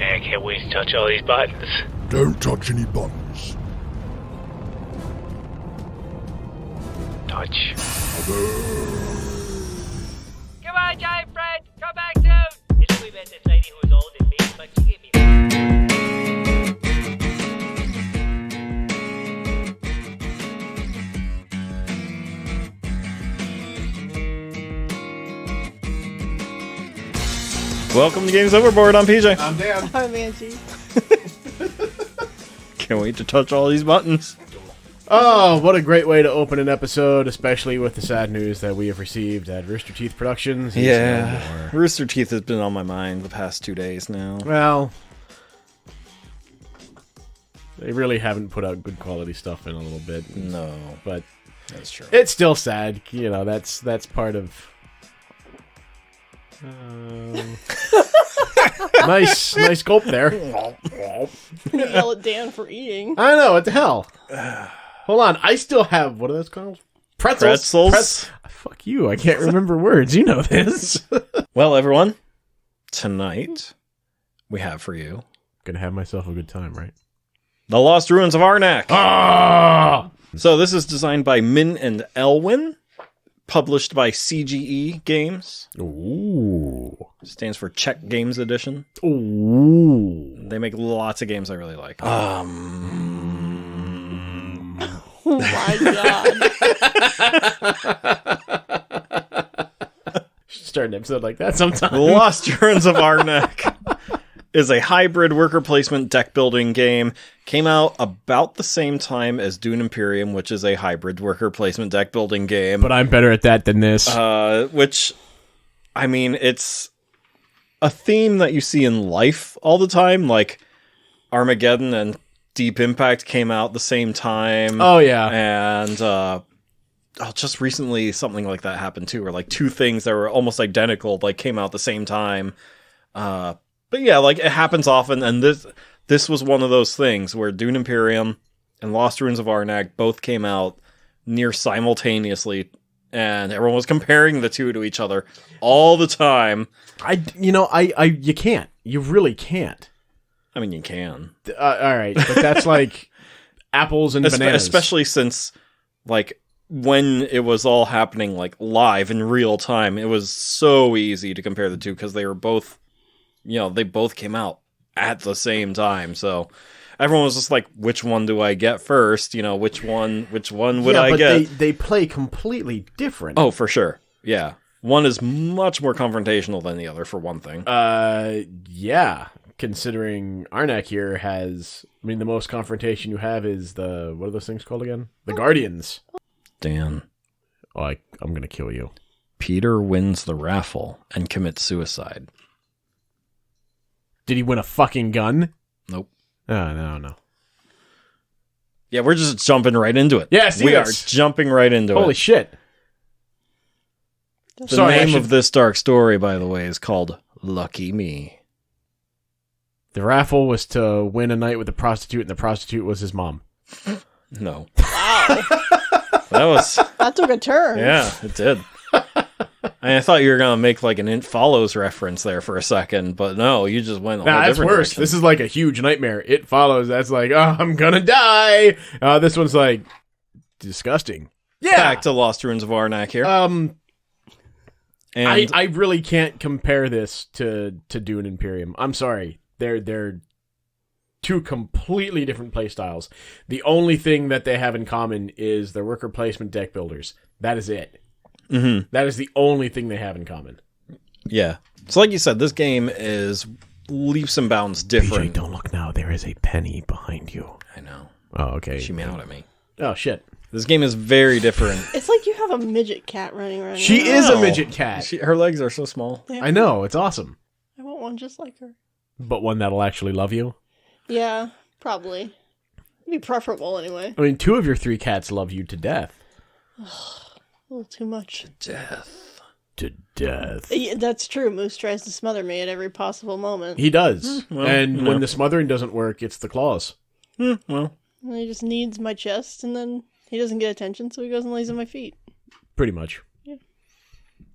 I can't wait to touch all these buttons. Don't touch any buttons. Touch. Come on, giant friend, come back soon. It's we met this lady who was old and mean, but she gave me. Welcome to Games Overboard. I'm PJ. I'm Dan. I'm Angie. Can't wait to touch all these buttons. Oh, what a great way to open an episode, especially with the sad news that we have received at Rooster Teeth Productions. Yeah, Rooster Teeth has been on my mind the past 2 days now. Well, they really haven't put out good quality stuff in a little bit. No, but that's true. it's still sad. You know, that's part of... nice gulp there. Yell at Dan for eating. I know, what the hell? Hold on, I still have, what are those called? Pretzels. Fuck you, I can't remember words. You know this. Well, everyone, tonight we have for you Gonna have myself a good time, right? The Lost Ruins of Arnak. Ah! So this is designed by Min and Elwin, published by CGE Games. Ooh. Stands for Czech Games Edition. Ooh. They make lots of games I really like. Oh my god. Should start an episode like that sometime. The Lost Ruins of Arnak is a hybrid worker placement deck building game. Came out about the same time as Dune Imperium, which is a hybrid worker placement deck building game. But I'm better at that than this. Which, I mean, it's a theme that you see in life all the time. Like Armageddon and Deep Impact came out the same time. Oh, yeah. And just recently something like that happened too, where like two things that were almost identical like came out at the same time. But yeah, like it happens often, and this was one of those things where Dune Imperium and Lost Ruins of Arnak both came out near simultaneously, and everyone was comparing the two to each other all the time. You can't. You really can't. I mean, you can. All right, but that's like apples and bananas. Especially since, like, when it was all happening, like, live in real time, it was so easy to compare the two because they were both, they both came out at the same time. So everyone was just like, which one do I get first? Which one would I get? They play completely different. Oh, for sure. Yeah. One is much more confrontational than the other, for one thing. Yeah. Considering Arnak here has, the most confrontation you have is what are those things called again? The Guardians. Dan. Oh, I'm going to kill you. Peter wins the raffle and commits suicide. Did he win a fucking gun? Nope. Oh, no. Yeah, we're just jumping right into it. Yes, we are jumping right into it. Holy shit. The name of this dark story, by the way, is called Lucky Me. The raffle was to win a night with a prostitute, and the prostitute was his mom. No. Wow. That took a turn. Yeah, it did. I thought you were going to make like an It Follows reference there for a second, but no, you just went a whole that's different worse. direction. This is like a huge nightmare. It Follows. That's like, oh, I'm going to die. This one's like, disgusting. Yeah. Back to Lost Ruins of Arnak here. And I I really can't compare this to Dune Imperium. I'm sorry. They're two completely different play styles. The only thing that they have in common is the worker placement deck builders. That is it. Mm-hmm. That is the only thing they have in common. Yeah. So like you said, this game is leaps and bounds different. PJ, don't look now. There is a penny behind you. I know. Oh, okay. She meowed at me. Oh, shit. This game is very different. It's like you have a midget cat running around. She is a midget cat. Her legs are so small. Yeah. I know. It's awesome. I want one just like her. But one that'll actually love you? Yeah, probably. It'd be preferable anyway. I mean, 2 of your 3 cats love you to death. A little too much. Death. To death. Yeah, that's true. Moose tries to smother me at every possible moment. He does. Well, and when the smothering doesn't work, it's the claws. Well. And he just needs my chest, and then he doesn't get attention, so he goes and lays on my feet. Pretty much. Yeah.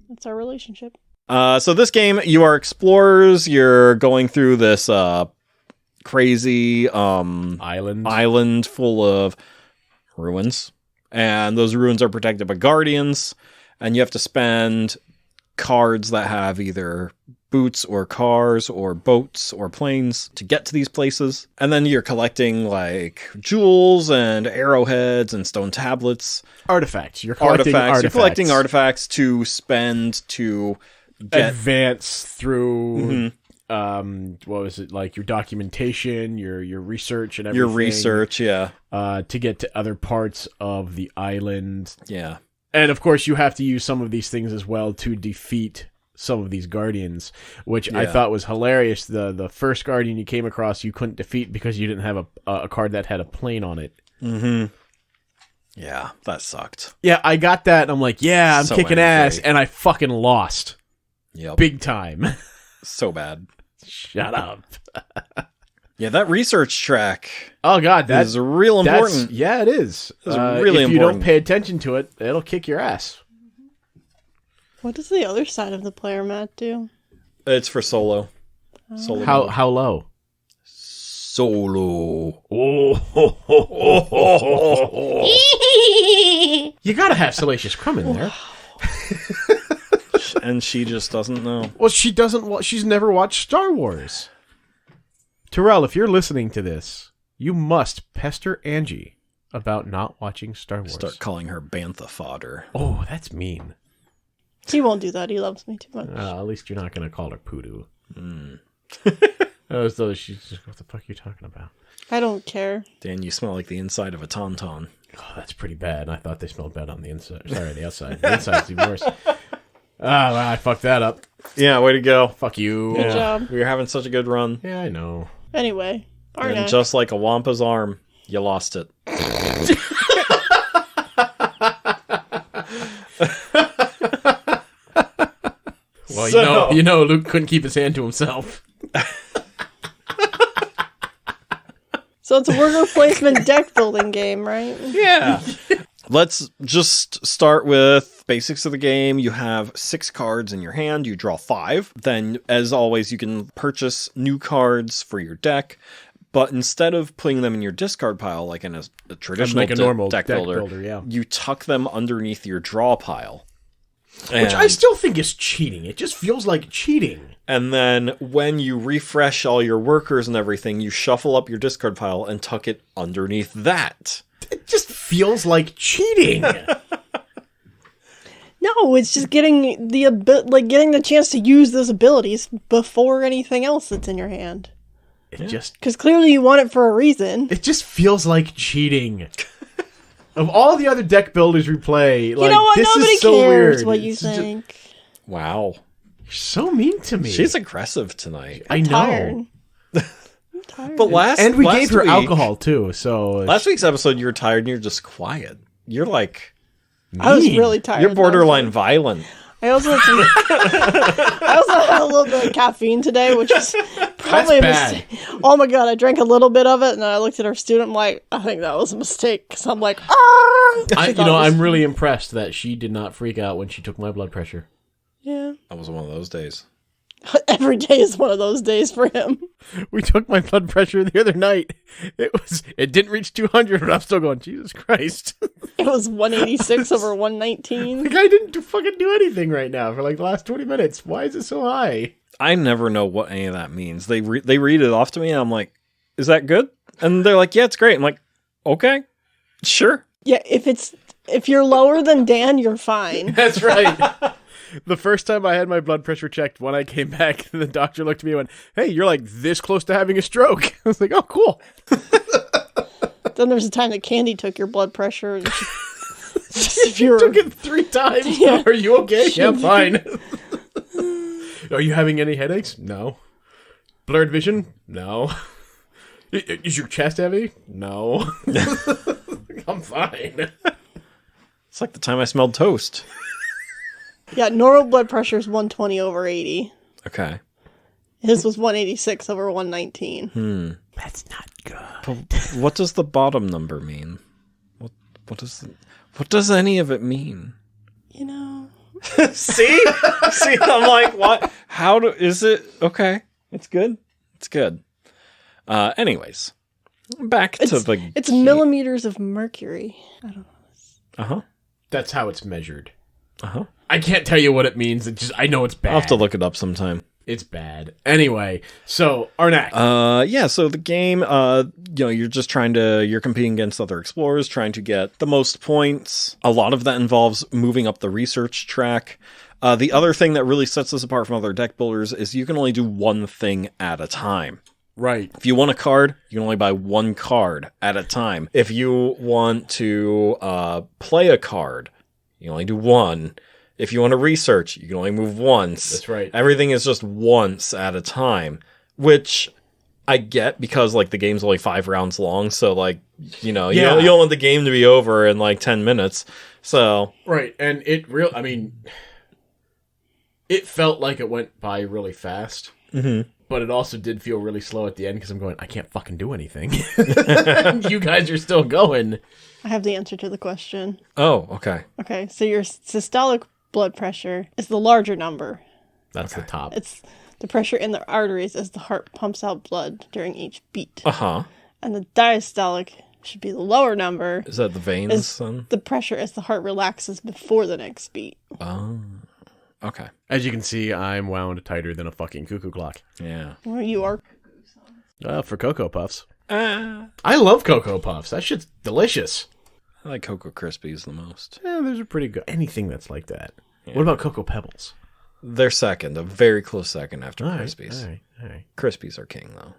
That's our relationship. So this game, you are explorers. You're going through this crazy Island full of ruins. And those ruins are protected by guardians. And you have to spend cards that have either boots or cars or boats or planes to get to these places. And then you're collecting like jewels and arrowheads and stone tablets. Artifacts. You're collecting artifacts. You're collecting artifacts to spend to advance through what was it, like your documentation, your research and everything. Your research, yeah. To get to other parts of the island. Yeah. And of course you have to use some of these things as well to defeat some of these guardians, which I thought was hilarious. The first guardian you came across you couldn't defeat because you didn't have a card that had a plane on it. Mm-hmm. Yeah, that sucked. Yeah, I got that, and I'm like, yeah, I'm So kicking angry. ass, and I fucking lost. Yep. Big time. So bad. Shut up. Yeah, that research track Oh god, that is real important. Yeah, it is. It's really if you don't important. pay attention to it, it'll kick your ass. What does the other side of the player mat do? It's for solo. Solo. How low? Solo. You gotta have Salacious Crumb in there. And she just doesn't know. Well, she doesn't. She's never watched Star Wars. Terrell, if you're listening to this, you must pester Angie about not watching Star Wars. Start calling her bantha fodder. Oh, that's mean. He won't do that. He loves me too much. At least you're not going to call her poodoo. As though she's just, what the fuck are you talking about? I don't care. Dan, you smell like the inside of a tauntaun. Oh, that's pretty bad. I thought they smelled bad on the inside. Sorry, the outside. The inside's even worse. Well, I fucked that up. Yeah, way to go. Fuck you. Good job. We were having such a good run. Yeah, I know. Anyway, And Arnak. just like a Wampa's arm, you lost it. Well, you know, Luke couldn't keep his hand to himself. So it's a worker placement deck building game, right? Yeah. Let's just start with basics of the game. You have 6 cards in your hand. You draw 5. Then, as always, you can purchase new cards for your deck. But instead of putting them in your discard pile, like in a traditional like a normal deck builder, yeah. you tuck them underneath your draw pile. Which I still think is cheating. It just feels like cheating. And then when you refresh all your workers and everything, you shuffle up your discard pile and tuck it underneath that. It just feels like cheating. No, it's just getting getting the chance to use those abilities before anything else that's in your hand. It Because clearly you want it for a reason. just feels like cheating. Of all the other deck builders we play, You know what? this Nobody is so cares weird. what you It's just- think. Wow. You're so mean to me. She's aggressive tonight. I know. Tired. I'm tired. But And we last gave her week- alcohol too, so Last week's episode, you were tired and you're just quiet. You're like, I was mean. really tired. you're borderline violent. I also had I also had a little bit of caffeine today, which is probably That's a mistake. Oh my god, I drank a little bit of it, and then I looked at our student. I'm like, I think that was a mistake because I'm like, I'm really impressed that she did not freak out when she took my blood pressure. yeah. That was one of those days. Every day is one of those days for him. We took my blood pressure the other night. It didn't reach 200, but I'm still going, Jesus Christ. It was 186 over 119. Like, I didn't fucking do anything right now for like the last 20 minutes. Why is it so high? I never know what any of that means. They read it off to me, and I'm like, is that good? And they're like, yeah, it's great. I'm like, okay, sure. Yeah, if you're lower than Dan, you're fine. That's right. The first time I had my blood pressure checked, when I came back, the doctor looked at me and went, hey, you're like this close to having a stroke. I was like, oh, cool. Then there's a time that Candy took your blood pressure. And if You you're took it 3 times. Yeah. Are you okay? Yeah, I'm fine. Are you having any headaches? No. Blurred vision? No. Is your chest heavy? No. I'm fine. It's like the time I smelled toast. yeah, normal blood pressure is 120 over 80. Okay. His was 186 over 119. That's not good. But what does the bottom number mean? What does any of it mean? You know, See, I'm like, what? Is it okay? It's good. It's good. Anyways, back to the... It's millimeters of mercury. I don't know. Uh-huh. That's how it's measured. Uh-huh. I can't tell you what it means. I know it's bad. I'll have to look it up sometime. It's bad. Anyway, so Arnak. So the game, you're just you're competing against other explorers, trying to get the most points. A lot of that involves moving up the research track. The other thing that really sets us apart from other deck builders is you can only do one thing at a time. Right. If you want a card, you can only buy one card at a time. If you want to play a card, you only do one. If you want to research, you can only move once. That's right. Everything is just once at a time, which I get because like the game's only 5 rounds long. So like, you don't want the game to be over in like 10 minutes. So right. And it felt like it went by really fast. Mm-hmm. But it also did feel really slow at the end because I'm going, I can't fucking do anything. You guys are still going. I have the answer to the question. Oh, okay. Okay, so your systolic blood pressure is the larger number. That's the top. It's the pressure in the arteries as the heart pumps out blood during each beat. Uh-huh. And the diastolic should be the lower number. Is that the veins? The pressure as the heart relaxes before the next beat. Oh. Okay. As you can see, I'm wound tighter than a fucking cuckoo clock. Yeah. Well, you are. For Cocoa Puffs. I love Cocoa Puffs. That shit's delicious. I like Cocoa Krispies the most. Yeah, those are pretty good. Anything that's like that. Yeah. What about Cocoa Pebbles? They're second, a very close second after Krispies. All right. Krispies are king, though.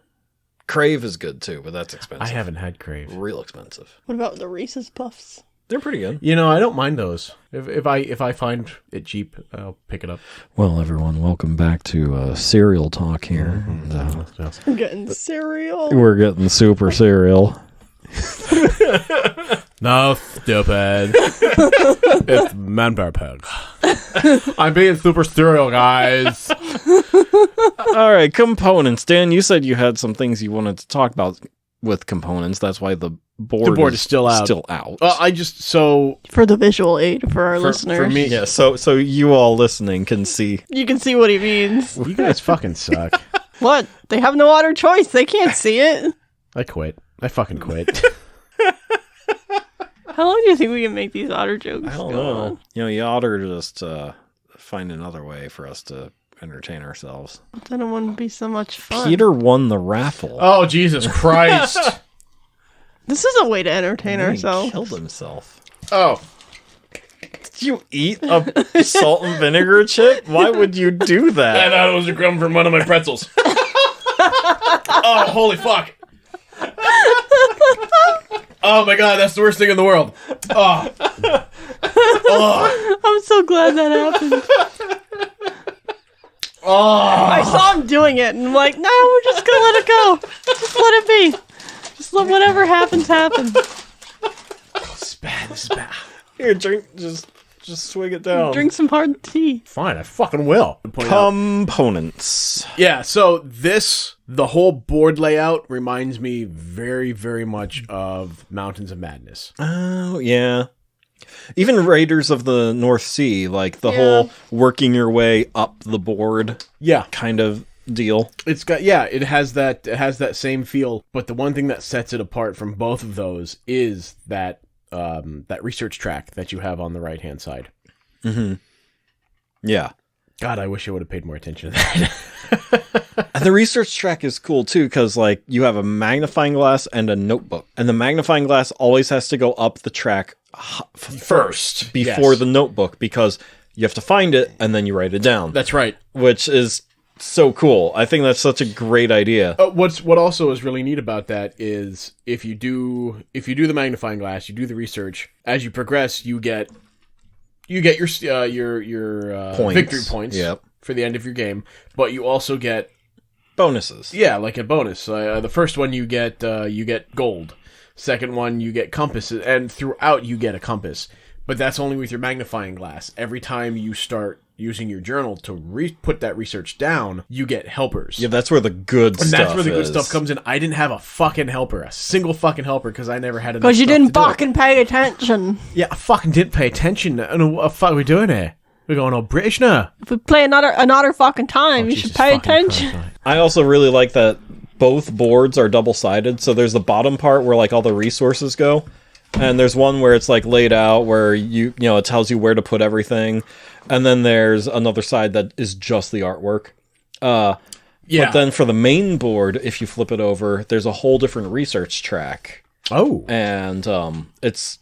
Crave is good, too, but that's expensive. I haven't had Crave. Real expensive. What about the Reese's Puffs? They're pretty good. I don't mind those. If I find it cheap, I'll pick it up. Well, everyone, welcome back to cereal talk here. We're getting cereal. We're getting super cereal. No, stupid. It's Manbear Pig. I'm being super cereal, guys. All right, components. Dan, you said you had some things you wanted to talk about with components. That's why the board is still out. For the visual aid for our listeners. For me, yeah. So you all listening can see. You can see what he means. You guys fucking suck. What? They have no other choice. They can't see it. I quit. I fucking quit. How long do you think we can make these otter jokes? I don't know. You ought to just find another way for us to entertain ourselves. Then it wouldn't be so much fun. Peter won the raffle. Oh, Jesus Christ. This is a way to entertain ourselves. He killed himself. Oh. Did you eat a salt and vinegar chip? Why would you do that? I thought it was a crumb from one of my pretzels. Oh, holy fuck. Oh my god, that's the worst thing in the world. Oh. I'm so glad that happened. I saw him doing it, and I'm like, no, we're just gonna let it go. Just let it be. Just let whatever happens happen. This is bad. This is bad. Here, drink. Just swig it down. Drink some hard tea. Fine, I fucking will. Components. Yeah, so the whole board layout reminds me very, very much of Mountains of Madness. Oh, yeah. Even Raiders of the North Sea, like the whole working your way up the board kind of deal. It's got it has that same feel, but the one thing that sets it apart from both of those is that research track that you have on the right-hand side. Mm-hmm. Yeah. God, I wish I would have paid more attention to that. And the research track is cool, too, because like you have a magnifying glass and a notebook. And the magnifying glass always has to go up the track first before the notebook, because you have to find it and then you write it down. That's right. Which is so cool. I think that's such a great idea. What also is really neat about that is if you do the magnifying glass, you do the research, as you progress, you get your victory points for the end of your game, but you also get bonuses. Yeah, like a bonus. The first one you get gold. Second one you get compasses, and throughout you get a compass. But that's only with your magnifying glass. Every time you start using your journal to put that research down, you get helpers. Yeah, that's where the good stuff is. And that's where the good stuff comes in. I didn't have a fucking helper, a single fucking helper, because I never had enough. Because you didn't fucking pay attention. Yeah, I fucking didn't pay attention. I don't know what the fuck are we doing here. We're going all British now. If we play another fucking time, you should pay attention. I also really like that both boards are double-sided. So there's the bottom part where like all the resources go, and there's one where it's like laid out where you know it tells you where to put everything, and then there's another side that is just the artwork. But then for the main board, if you flip it over, there's a whole different research track. Oh, and it's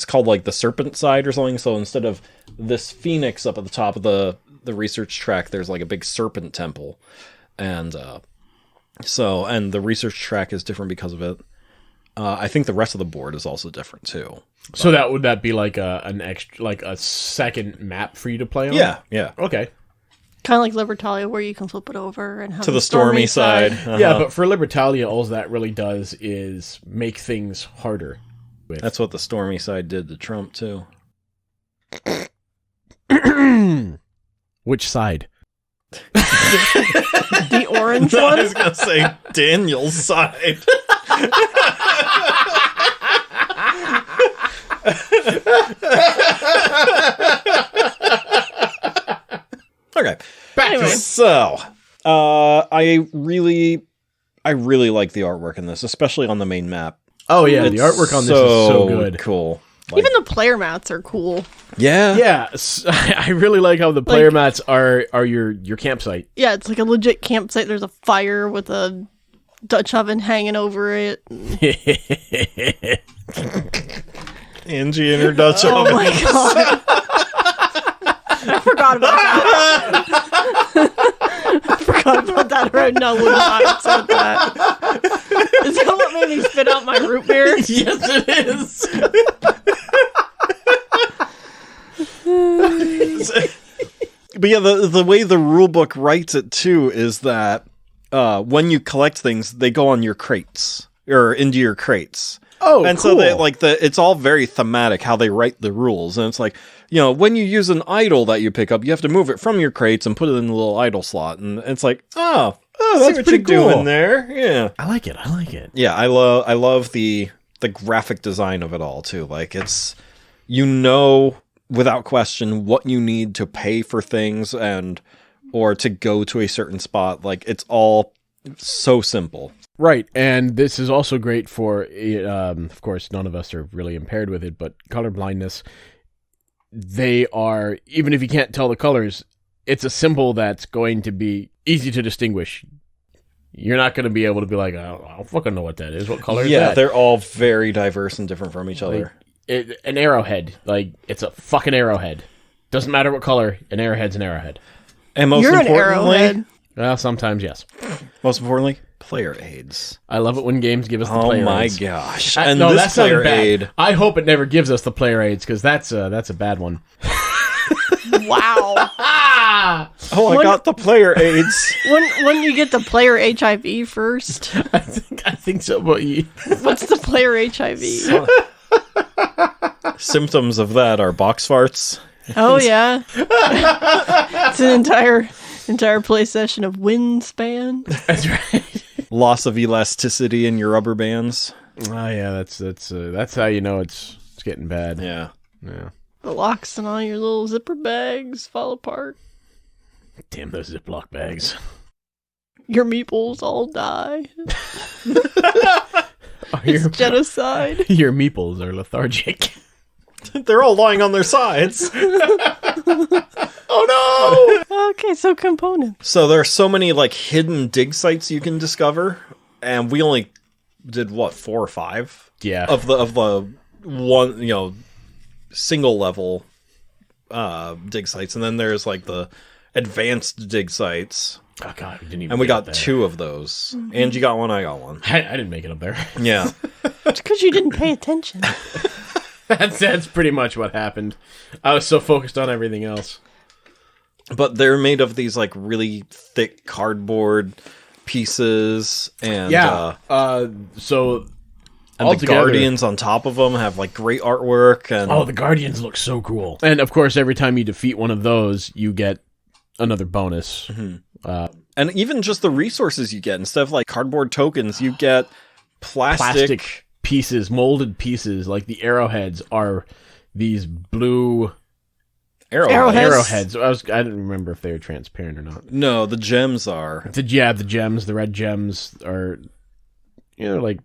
called like the serpent side or something. So instead of this phoenix up at the top of the research track, there's like a big serpent temple, and the research track is different because of it. I think the rest of the board is also different too. So would that be like an extra, like a second map for you to play on? Yeah. Okay. Kind of like Libertalia, where you can flip it over and have To the stormy side. Yeah, but for Libertalia, all that really does is make things harder. That's what the stormy side did to Trump too. Which side? The orange No, one? I was gonna say Daniel's side. Okay. Anyway. So, I really like the artwork in this, especially on the main map. Oh yeah, the artwork on this is so good. Cool. Even the player mats are cool. Yeah. Yeah, I really like how the player mats are your campsite. Yeah, it's like a legit campsite. There's a fire with a Dutch oven hanging over it. Angie and her Dutch Oh oven. my god. I forgot about that. I forgot about that. Right now, would not have said that. Is that what made me spit out my root beer? Yes, it is. But yeah, the way the rulebook writes it too is that when you collect things, they go on your crates or into your crates. Oh, and cool. so they it's all very thematic how they write the rules, and it's like, you know, when you use an idol that you pick up, you have to move it from your crates and put it in the little idol slot, and it's like, oh, that's see what pretty you're cool. doing there, yeah. I like it. Yeah, I love the graphic design of it all too. Like it's, you know, without question what you need to pay for things or to go to a certain spot. Like it's all so simple. Right, and this is also great for, of course, none of us are really impaired with it, but color blindness, they are, even if you can't tell the colors, it's a symbol that's going to be easy to distinguish. You're not going to be able to be like, I don't fucking know what that is. What color is that? Yeah, they're all very diverse and different from each other. An arrowhead, like, it's a fucking arrowhead. Doesn't matter what color, an arrowhead's an arrowhead. And most You're an importantly, arrowhead. Well, sometimes, yes. most importantly, player aids. I love it when games give us the Oh player my aids. gosh. And And no, this that sounded player bad. aid. I hope it never gives us the player aids, because that's a bad one. Wow. Oh, I got the player aids. Wouldn't you get the player HIV first? I think so, but What's the player HIV? Symptoms of that are box farts. Oh yeah. It's an entire play session of wingspan. that's right. Loss of elasticity in your rubber bands. Oh yeah, that's how you know it's getting bad. Yeah. Yeah. The locks and all your little zipper bags fall apart. Damn those Ziploc bags. Your meeples all die. Your, Genocide. your meeples are lethargic. They're all lying on their sides. Oh no! Okay, so components. So there are so many like hidden dig sites you can discover, and we only did what, 4 or 5? Yeah. Of the one, you know, single level dig sites, and then there's like the advanced dig sites, Oh god, we didn't even. and we get got up there. 2 of those. Angie got one, I got one. I didn't make it up there. Yeah. It's because you didn't pay attention. That's pretty much what happened. I was so focused on everything else. But they're made of these like really thick cardboard pieces, and Yeah. So and the altogether- guardians on top of them have like great artwork, and Oh, the Guardians look so cool. And of course, every time you defeat one of those, you get another bonus. and even just the resources you get, instead of like cardboard tokens, you get plastic pieces, molded pieces. Like the arrowheads are these blue Arrowheads. I didn't remember if they were transparent or not. No, the gems are. The gems, the red gems are, like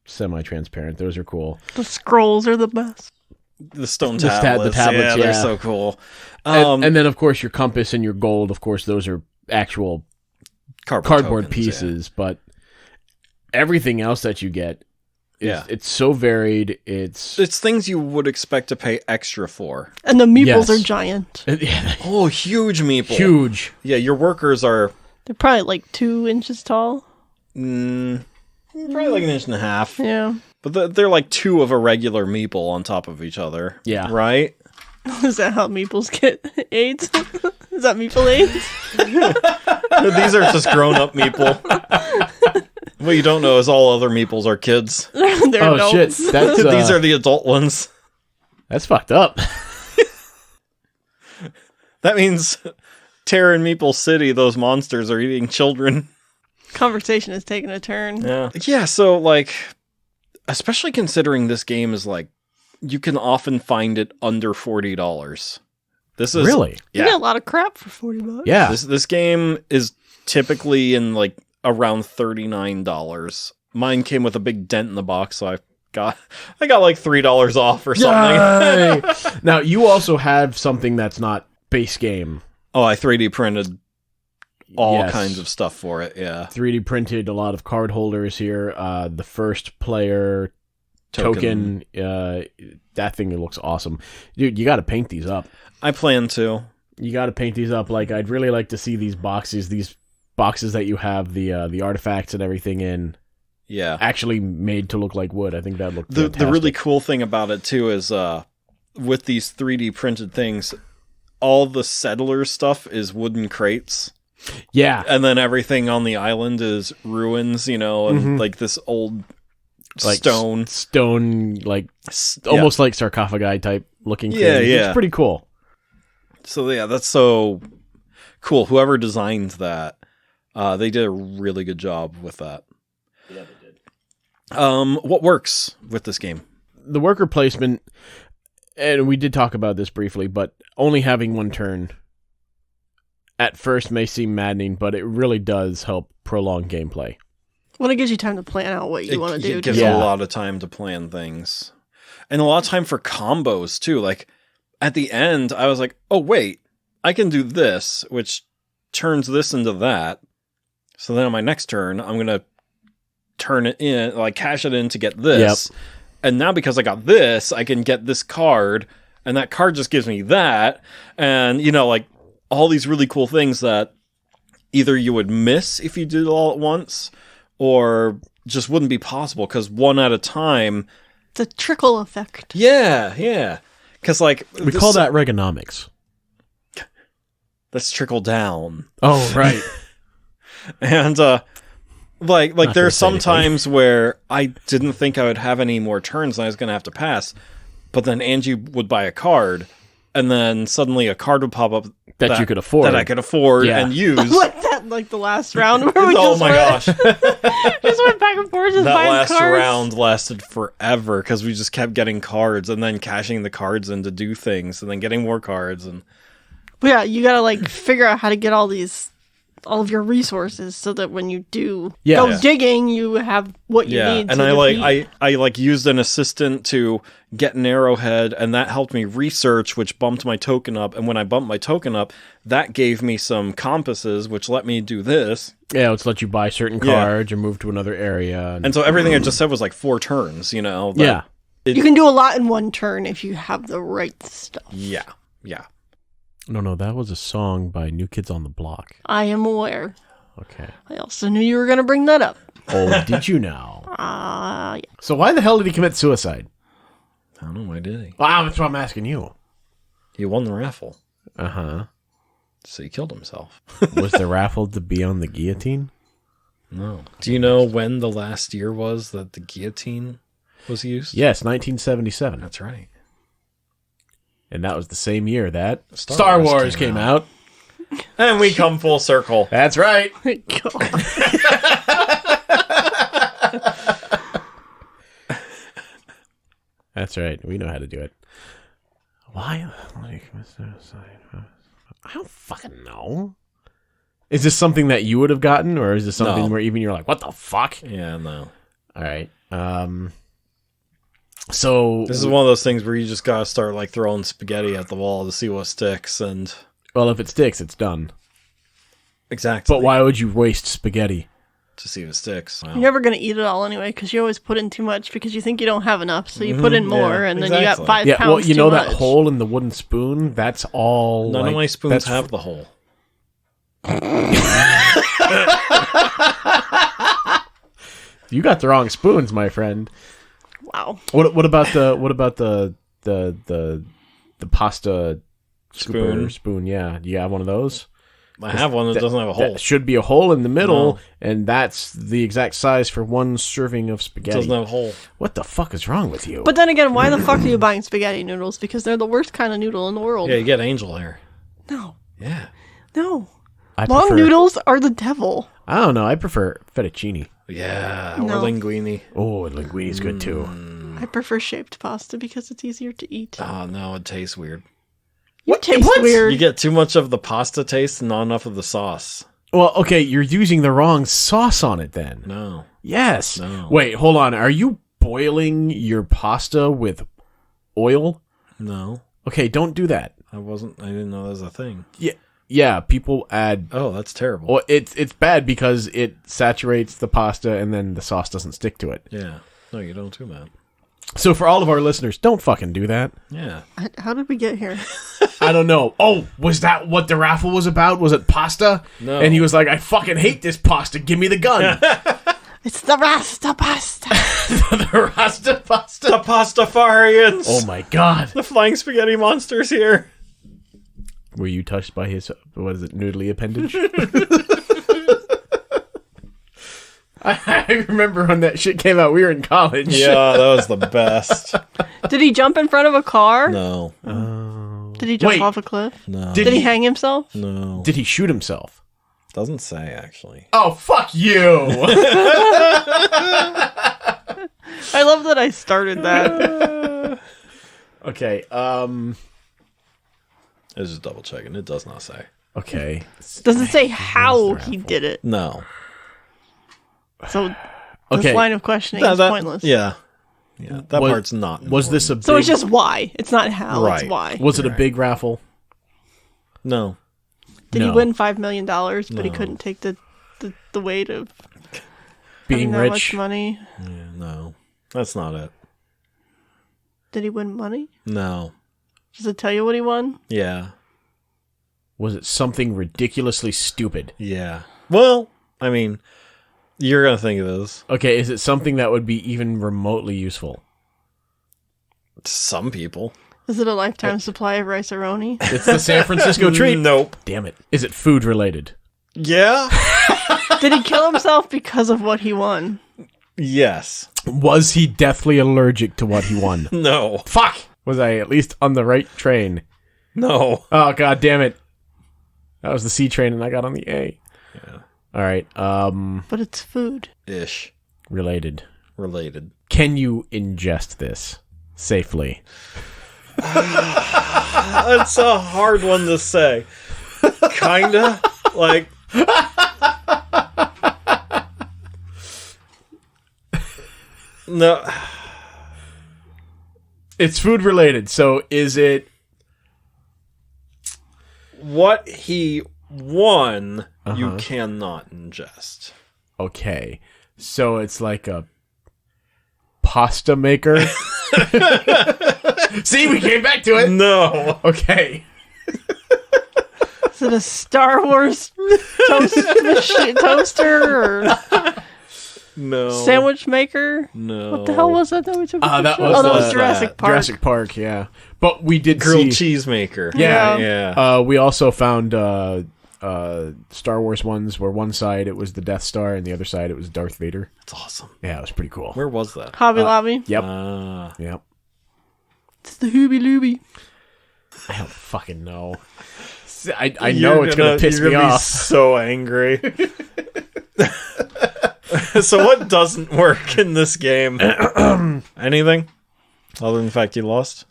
semi-transparent. Those are cool. The scrolls are the best. The stone The tablets. tablets, they're yeah. so cool. And then, of course, your compass and your gold, of course, those are actual cardboard tokens, pieces. But everything else that you get, it's so varied. It's things you would expect to pay extra for. And the meeples Yes. are giant. Oh, huge meeple. Huge. Yeah, your workers are They're probably like 2 inches tall. probably like 1.5 inches. Yeah. But they're like 2 of a regular meeple on top of each other. Yeah. Right? Is that how meeples get AIDS? Is that meeple AIDS? These are just grown-up meeple. What you don't know is all other meeples are kids. They're Oh, adults. shit. That's, These are the adult ones. that's fucked up. That means Terror in Meeple City, those monsters are eating children. Conversation is taking a turn. Yeah, so, like, especially considering this game is, like, you can often find it under $40. This is Really? You get a lot of crap for $40. Yeah. This game is typically in, like, around $39. Mine came with a big dent in the box, so I got like $3 off or something. Yay! Now, you also have something that's not base game. Oh, I 3D printed all Yes. kinds of stuff for it, yeah. 3D printed a lot of card holders here. The first player token, that thing looks awesome. Dude, you got to paint these up. I plan to. You got to paint these up. Like, I'd really like to see these boxes that you have the artifacts and everything in, Yeah. actually made to look like wood. I think that looked The fantastic. really cool thing about it too is with these 3D printed things, all the settler stuff is wooden crates. Yeah. And then everything on the island is ruins, and like this old Like stone, like almost like sarcophagi type looking things. Yeah, yeah. It's pretty cool. So yeah, that's so cool. Whoever designed that, they did a really good job with that. Yeah, they did. What works with this game? The worker placement, and we did talk about this briefly, but only having one turn at first may seem maddening, but it really does help prolong gameplay. Well, it gives you time to plan out what you want to do. It gives Yeah. a lot of time to plan things. And a lot of time for combos, too. Like, at the end, I was like, oh, wait, I can do this, which turns this into that. So then on my next turn, I'm going to turn it in, like, cash it in to get this. Yep. And now because I got this, I can get this card, and that card just gives me that. And, like, all these really cool things that either you would miss if you did it all at once, or just wouldn't be possible because one at a time. It's a trickle effect. Yeah. Because like We call that Reaganomics. That's trickle down. Oh, right. And like Not there gonna are say some anything. times where I didn't think I would have any more turns and I was going to have to pass, but then Angie would buy a card, and then suddenly a card would pop up That you could afford. that I could afford Yeah. and use. Like that, like the last round where we Oh just my went, gosh. just went back and forth just That buying last cards. round lasted forever because we just kept getting cards and then cashing the cards in to do things and then getting more cards. And But yeah, you gotta like figure out how to get all of your resources so that when you do go Yeah. digging, you have what you need. and to I like used an assistant to get an arrowhead, and that helped me research, which bumped my token up. And when I bumped my token up, that gave me some compasses, which let me do this. Yeah, let's let you buy certain Yeah. cards or move to another area. And so everything I just said was like 4 turns. That- yeah. you can do a lot in one turn if you have the right stuff. yeah. No, that was a song by New Kids on the Block. I am aware. Okay. I also knew you were gonna bring that up. Oh, did you now? Yeah. So why the hell did he commit suicide? I don't know why did he? Wow, that's what I'm asking you. He won the raffle, Uh-huh. so he killed himself. Was the raffle to be on the guillotine? No. Do you know when the last year was that the guillotine was used? Yes, 1977. That's right. And that was the same year that Star Star Wars Wars came came out. And we come full circle. That's right. God. That's right. We know how to do it. Why? I don't fucking know. Is this something that you would have gotten, or is this something where even you're like, what the fuck? Yeah, no. All right. So this is one of those things where you just gotta start like throwing spaghetti at the wall to see what sticks, and well, if it sticks, it's done. Exactly. But why would you waste spaghetti? To see if it sticks. Wow. You're never going to eat it all anyway because you always put in too much because you think you don't have enough. So you put in more and then you got 5 pounds Yeah, well, you know too that much. hole in the wooden spoon? That's all. None of my spoons that's have the hole. You got the wrong spoons, my friend. Wow. What about the pasta spoon? Yeah, do you have one of those? I have one that doesn't have a hole. That should be a hole in the middle, and that's the exact size for one serving of spaghetti. Doesn't have a hole. What the fuck is wrong with you? But then again, why the fuck are you buying spaghetti noodles? Because they're the worst kind of noodle in the world. Yeah, you get angel hair. No. Yeah. No. I Long prefer, noodles are the devil. I don't know. I prefer fettuccine. Yeah, No. or linguine. Oh, and linguine's good too. I prefer shaped pasta because it's easier to eat. Oh, no, it tastes weird. You taste weird. You get too much of the pasta taste and not enough of the sauce. Well, okay, you're using the wrong sauce on it then. No. Yes. No. Wait, hold on. Are you boiling your pasta with oil? No. Okay, don't do that. I didn't know that was a thing. Yeah, people add. Oh, that's terrible. Well, it's bad because it saturates the pasta and then the sauce doesn't stick to it. Yeah. No, you don't do that. So for all of our listeners, don't fucking do that. Yeah. How did we get here? I don't know. Oh, was that what the raffle was about? Was it pasta? No. And he was like, I fucking hate this pasta. Give me the gun. It's the Rasta pasta. The Rasta pasta. The Pastafarians! Oh my god. The flying spaghetti monster's here. Were you touched by his, what is it, noodly appendage? I remember when that shit came out, we were in college. Yeah, that was the best. Did he jump in front of a car? No. Did he jump Wait. off a cliff? No. Did he hang himself? No. Did he shoot himself? Doesn't say, actually. Oh, fuck you! I love that I started that. Okay, I was just double checking. It does not say. okay. Does it say how he did it? No. So this Okay. line of questioning is pointless. Yeah. Yeah, that Was- part's not. Was this a big... So it's just why. It's not how, Right. it's why. Was it a big raffle? No. Did he No. win $5 million, but he No. couldn't take the weight of Being having that rich? much money? Yeah, no. That's not it. Did he win money? No. Does it tell you what he won? Yeah. Was it something ridiculously stupid? Yeah. Well, I mean, you're going to think of this. Okay, is it something that would be even remotely useful? Some people. Is it a lifetime supply of rice-a-roni? It's the San Francisco treat. Nope. Damn it. Is it food related? Yeah? Did he kill himself because of what he won? Yes. Was he deathly allergic to what he won? No. Fuck! Was I at least on the right train? No. Oh, god damn it. That was the C train and I got on the A. Yeah. Alright, But it's food. Ish. related. Related. Can you ingest this safely? It's a hard one to say. Kinda. Like... No. It's food related, so is it... What he won, you cannot ingest. Okay, so it's like a pasta maker? See, we came back to it! No. Okay. Is it a Star Wars toaster or No. sandwich maker? No. What the hell was that we took a picture that of? was Oh, that the- was Jurassic Park. Jurassic Park, yeah. But we did Grilled see... cheese maker. Yeah. Yeah. We also found Star Wars ones where one side it was the Death Star and the other side it was Darth Vader. It's awesome. Yeah, it was pretty cool. Where was that? Hobby Lobby. Yep. Ah. It's the Hooby Looby. I don't fucking know. I know it's gonna piss you're me gonna be off. so angry. So what doesn't work in this game? Anything? Other than the fact you lost?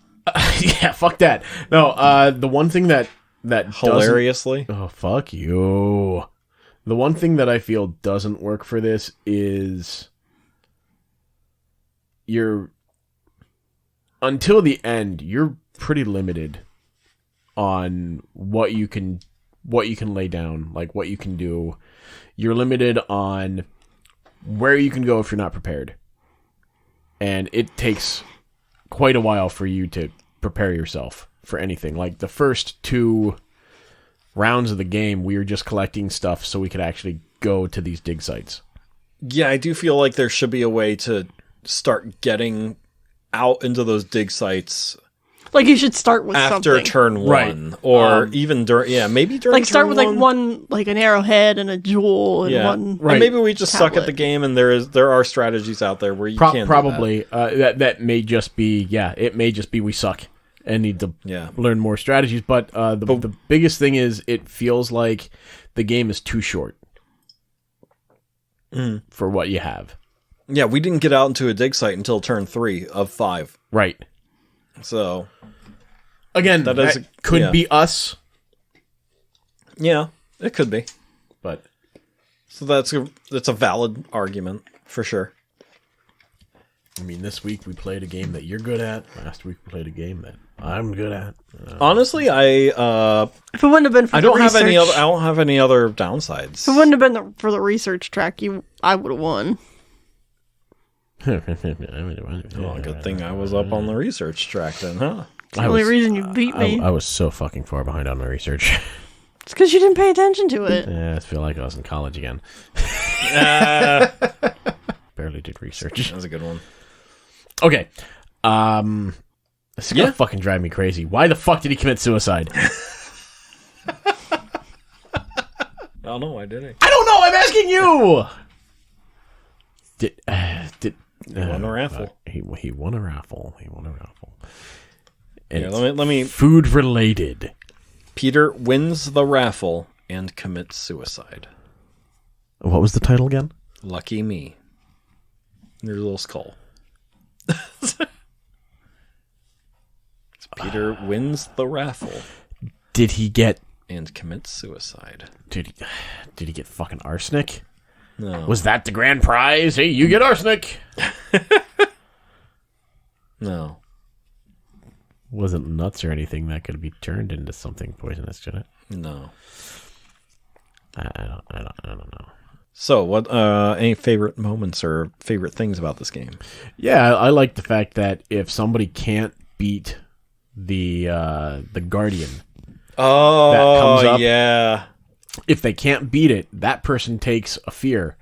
Yeah, fuck that. No, the one thing that Hilariously. Oh, fuck you. The one thing that I feel doesn't work for this is until the end, you're pretty limited on what you can lay down, like what you can do. You're limited on where you can go if you're not prepared. And it takes quite a while for you to prepare yourself for anything. Like the first 2 rounds of the game, we were just collecting stuff so we could actually go to these dig sites. Yeah, I do feel like there should be a way to start getting out into those dig sites Like you should start with after something. turn 1, Right. or even during, maybe during Like start turn with one. like one, like an arrowhead and a jewel and Yeah. one. Right. And maybe we just suck at tablet. the game, and there are strategies out there where you can Probably. That may just be, it may just be we suck and need to Yeah. learn more strategies. But the biggest thing is it feels like the game is too short for what you have. Yeah, we didn't get out into a dig site until turn 3 of 5. Right. So Again, That that is could be us, yeah, it could be. but So that's a valid argument for sure. I mean, this week we played a game that you're good at. Last week we played a game that I'm good at. Honestly, If it wouldn't have been for I the don't have any research- other. I don't have any other downsides. If it wouldn't have been for the research track, I would have won. Oh, good thing I was up on the research track then, huh? The only reason you beat me. I was so fucking far behind on my research. It's because you didn't pay attention to it. I feel like I was in college again. Barely did research. That's a good one. Okay. This is gonna fucking drive me crazy. Why the fuck did he commit suicide? Oh no, I didn't. I don't know. I'm asking you. Did He won a raffle. He won a raffle. He won a raffle. And Here, it's let me. food related. Peter wins the raffle and commits suicide. What was the title again? Lucky me. There's a little skull. Peter wins the raffle Did he get? and commits suicide. Did he get fucking arsenic? No. Was that the grand prize? Hey, you get arsenic. No. Wasn't nuts or anything that could be turned into something poisonous, could it? No. I don't know. So, what? Any favorite moments or favorite things about this game? Yeah, I like the fact that if somebody can't beat the Guardian, Oh, that comes up. yeah. If they can't beat it, that person takes a fear.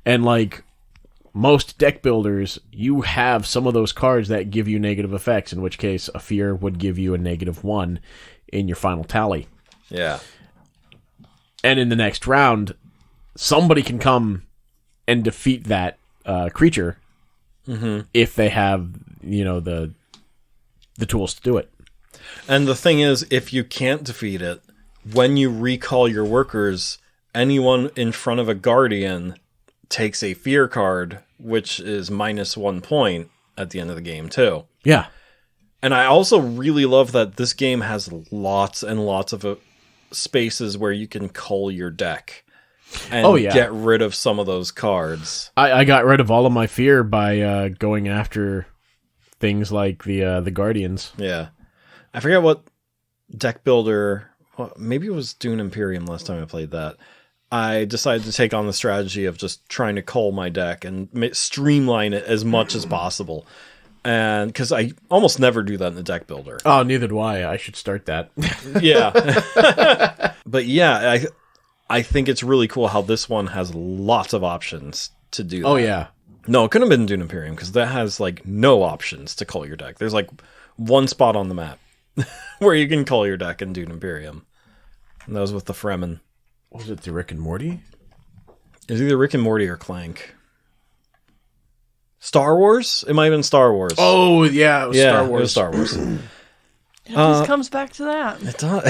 And like most deck builders, you have some of those cards that give you negative effects, in which case a fear would give you a -1 in your final tally. Yeah. And in the next round, somebody can come and defeat that creature if they have, the tools to do it. And the thing is, if you can't defeat it, when you recall your workers, anyone in front of a Guardian takes a fear card, which is -1 point at the end of the game, too. Yeah. And I also really love that this game has lots and lots of spaces where you can cull your deck and get rid of some of those cards. I got rid of all of my fear by going after things like the Guardians. Yeah. I forget what deck builder... Well, maybe it was Dune Imperium last time I played that. I decided to take on the strategy of just trying to cull my deck and streamline it as much as possible. And because I almost never do that in the deck builder. Oh, neither do I. I should start that. Yeah. But yeah, I think it's really cool how this one has lots of options to do that. Oh, yeah. No, it couldn't have been Dune Imperium because that has like no options to cull your deck. There's like one spot on the map where you can cull your deck in Dune Imperium. And that was with the Fremen. Was it the Rick and Morty? It was either Rick and Morty or Clank. Star Wars? It might have been Star Wars. Oh, yeah. It was Star It Wars. was Star Wars. It just comes back to that. It does.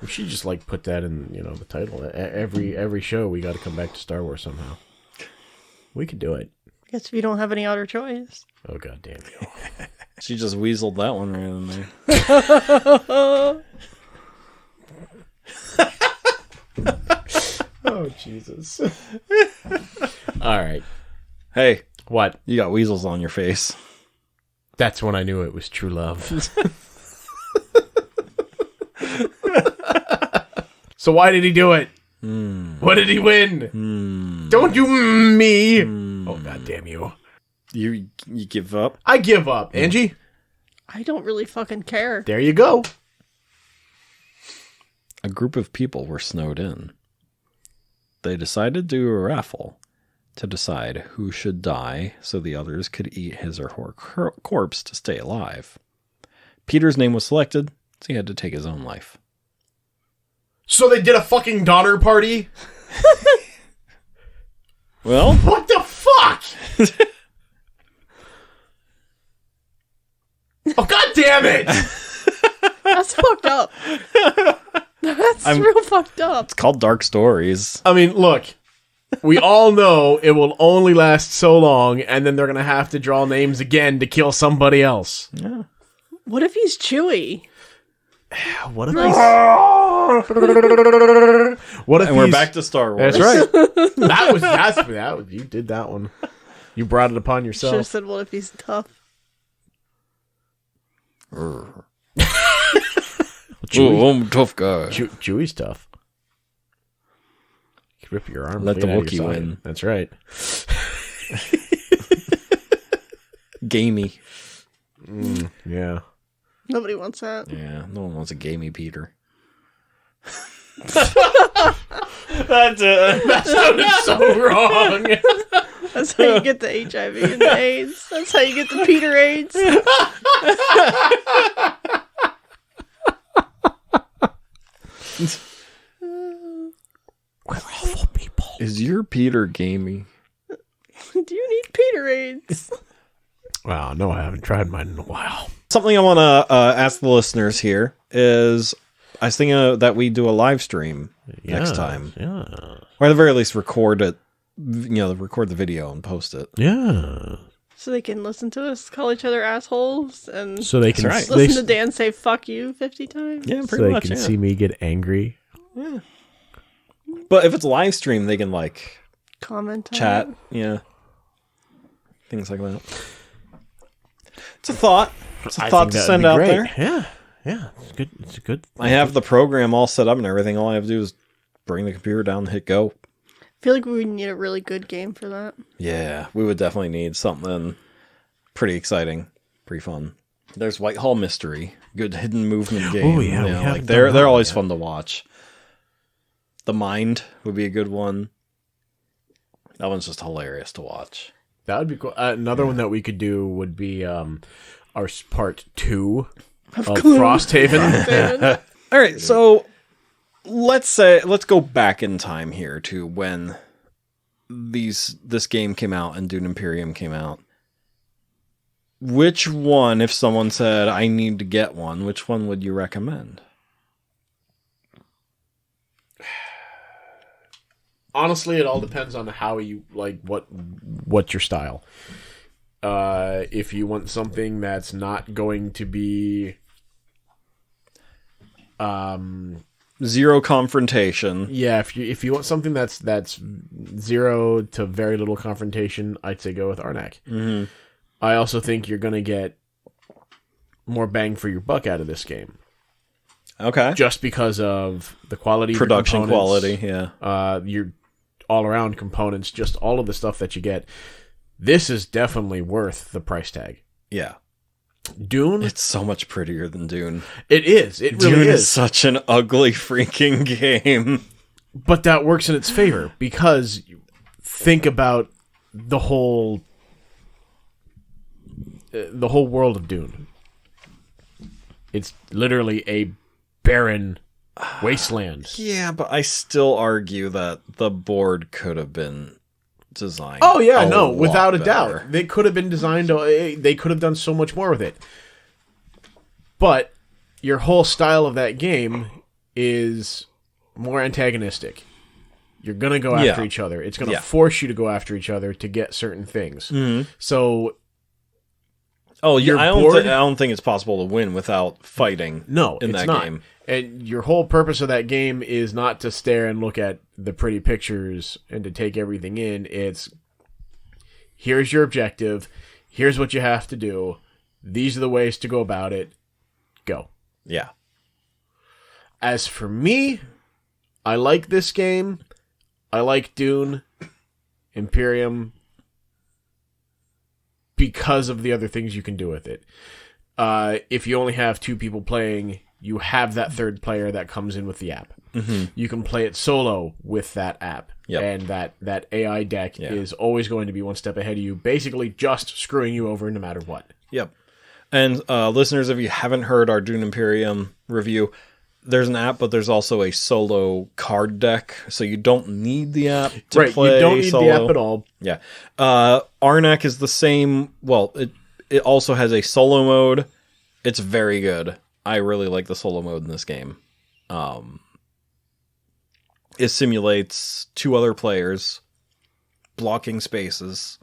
We should just like put that in, the title. Every show we got to come back to Star Wars somehow. We could do it. Guess if you don't have any other choice. Oh, god damn you. She just weaseled that one right in there. Oh, Jesus. All right. Hey, What? you got weasels on your face. That's when I knew it was true love. So why did he do it? What did he win? Don't you me. Oh, god damn you. You give up? I give up. Angie, I don't really fucking care. there you go. A group of people were snowed in. They decided to do a raffle to decide who should die so the others could eat his or her corpse to stay alive. Peter's name was selected, so he had to take his own life. So they did a fucking Donner party? Well, What the fuck? Oh, god damn it! That's fucked up. That's real fucked up. it's called Dark Stories. I mean, look, we all know it will only last so long, and then they're gonna have to draw names again to kill somebody else. Yeah. What if he's Chewy? What if he's... What if And we're he's... back to Star Wars. That's right. that was you did that one. You brought it upon Should have yourself. said, what if he's tough? Ooh, Chewie, I'm a tough guy. Chewie's tough. You can rip your arm. Let the clean out of your Wookiee side. win. That's right. Gamey. Yeah. Nobody wants that. Yeah, no one wants a gamey Peter. That sounded so wrong. That's how you get the HIV and the AIDS. That's how you get the Peter AIDS. We're awful people. Is your Peter gamey? Do you need Peter AIDS? Wow, no, I haven't tried mine in a while. Something I want to ask the listeners here is, I was thinking that we do a live stream next time, Yeah. or at the very least record it. Record the video and post it. Yeah. So they can listen to us call each other assholes and So they can That's right. listen to Dan say fuck you 50 times. Yeah, so pretty they much. can Yeah. see me get angry. But if it's a live stream, they can like Comment on chat, it. yeah, things like that. It's a thought. It's a I thought think to that would send be out great. there. Yeah. Yeah. It's good. It's a good. I have the program all set up and everything. All I have to do is bring the computer down and hit go. I feel like we would need a really good game for that. Yeah, we would definitely need something pretty exciting, pretty fun. There's Whitehall Mystery, good hidden movement game. Oh, yeah, we haven't like done they're that always yet. fun to watch. The Mind would be a good one. That one's just hilarious to watch. That would be cool. Another one that we could do would be our part 2 of Frosthaven. All right, so let's go back in time here to when this game came out and Dune Imperium came out. Which one, if someone said I need to get one, which one would you recommend? Honestly, it all depends on how you like what's your style. If you want something that's not going to be Zero confrontation. yeah, if you want something that's zero to very little confrontation, I'd say go with Arnak. Mm-hmm. I also think you're going to get more bang for your buck out of this game. Okay. Just because of the quality of your Production components, quality, yeah. your all-around components, just all of the stuff that you get. This is definitely worth the price tag. Yeah. Dune, It's so much prettier than Dune. it is. It really Dune is. is such an ugly freaking game. But that works in its favor because think about the whole world of Dune. It's literally a barren wasteland. Yeah, but I still argue that the board could have been designed. Oh yeah, a no, lot without a better. doubt. They could have been designed, they could have done so much more with it. But your whole style of that game is more antagonistic. You're going to go after Yeah. each other. It's going to Yeah. force you to go after each other to get certain things. Mm-hmm. So, Oh, yeah. You're I bored? don't think it's possible to win without fighting. no, in it's that not. game. And your whole purpose of that game is not to stare and look at the pretty pictures and to take everything in. It's, here's your objective. Here's what you have to do. These are the ways to go about it. Go. Yeah. As for me, I like this game. I like Dune, Imperium, because of the other things you can do with it. If you only have 2 people playing, you have that third player that comes in with the app. Mm-hmm. You can play it solo with that app. Yep. And that AI deck Yeah. is always going to be one step ahead of you, basically just screwing you over no matter what. Yep. And listeners, if you haven't heard our Dune Imperium review, there's an app, but there's also a solo card deck, so you don't need the app to Right, play you don't need solo. the app at all. Yeah. Arnak is the same. Well, it also has a solo mode. It's very good. I really like the solo mode in this game. It simulates 2 other players, blocking spaces,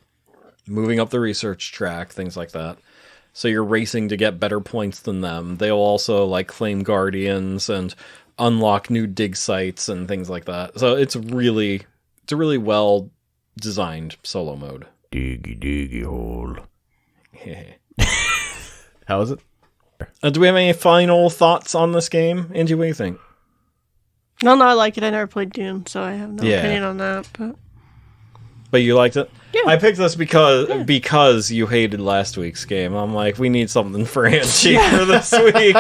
moving up the research track, things like that. So you're racing to get better points than them. They'll also like claim guardians and unlock new dig sites and things like that. So it's a really well designed solo mode. Diggy hole. How is it? Do we have any final thoughts on this game? Angie, what do you think? No, I like it. I never played Dune, so I have no Yeah. opinion on that. But you liked it? Yeah. I picked this because you hated last week's game. I'm like, we need something for Angie for this week.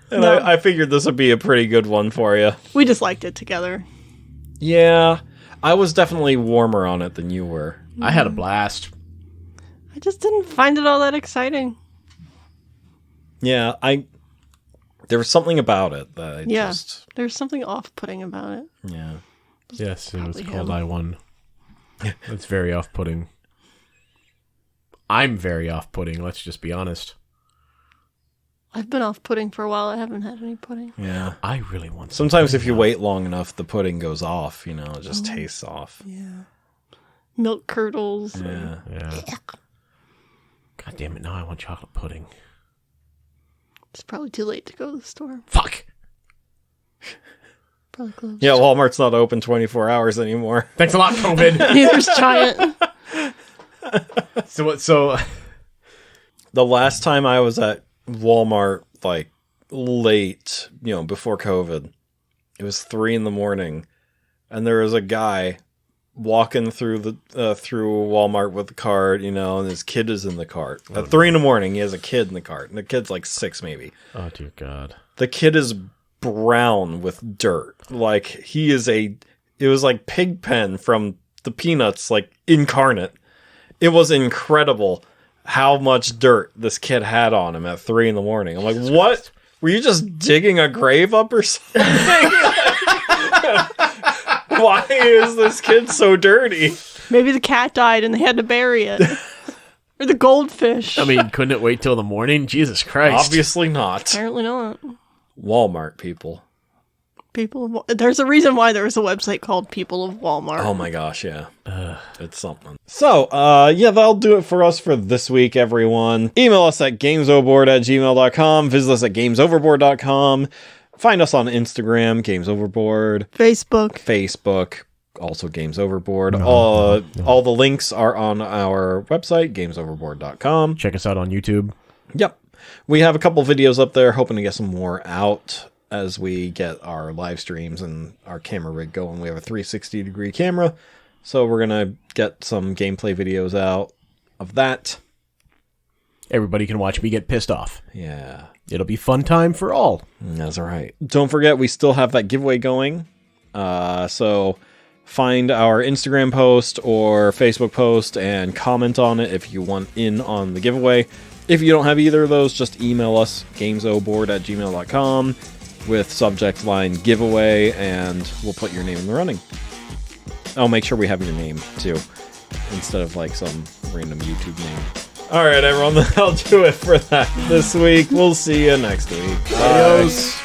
And No. I figured this would be a pretty good one for you. We just liked it together. Yeah, I was definitely warmer on it than you were. I had a blast. I just didn't find it all that exciting. Yeah, there was something about it that I Yeah. just... There's something off-putting about it. Yeah. Yes, it was Probably called him. I Won. It's very off-putting. I'm very off-putting, let's just be honest. I've been off-putting for a while. I haven't had any pudding. Yeah. I really want some Sometimes if pudding you now. wait long enough, the pudding goes off, it just tastes off. Yeah. Milk curdles. Yeah. Yeah. God damn it, now I want chocolate pudding. It's probably too late to go to the store. Fuck! Probably closed. Yeah, Walmart's not open 24 hours anymore. Thanks a lot, COVID! Neither's Giant. So The last time I was at Walmart, like, late, before COVID, it was 3 a.m, and there was a guy walking through Walmart with the cart, and his kid is in the cart. At 3 a.m, he has a kid in the cart, and the kid's like 6 maybe. Oh, dear God. The kid is brown with dirt. Like, it was like Pigpen from the Peanuts, like, incarnate. It was incredible how much dirt this kid had on him at 3 a.m. I'm like, what? Were you just digging a grave up or something? Why is this kid so dirty? Maybe the cat died and they had to bury it. Or the goldfish. I mean, couldn't it wait till the morning? Jesus Christ. Obviously not. Apparently not. Walmart people. There's a reason why there's a website called People of Walmart. Oh my gosh, yeah. It's something. So, that'll do it for us for this week, everyone. Email us at gamesoverboard@gmail.com. Visit us at gamesoverboard.com. Find us on Instagram, Games Overboard. Facebook, also Games Overboard. All the links are on our website, gamesoverboard.com. Check us out on YouTube. Yep. We have a couple videos up there, hoping to get some more out as we get our live streams and our camera rig going. We have a 360-degree camera, so we're going to get some gameplay videos out of that. Everybody can watch me get pissed off. Yeah, It'll be fun time for all. that's right. Don't forget, we still have that giveaway going. So find our Instagram post or Facebook post and comment on it if you want in on the giveaway. If you don't have either of those, just email us, gamesoverboard@gmail.com, with subject line giveaway, and we'll put your name in the running. I'll make sure we have your name, too, instead of like some random YouTube name. All right, everyone, that'll do it for that this week. We'll see you next week. Bye. Adios.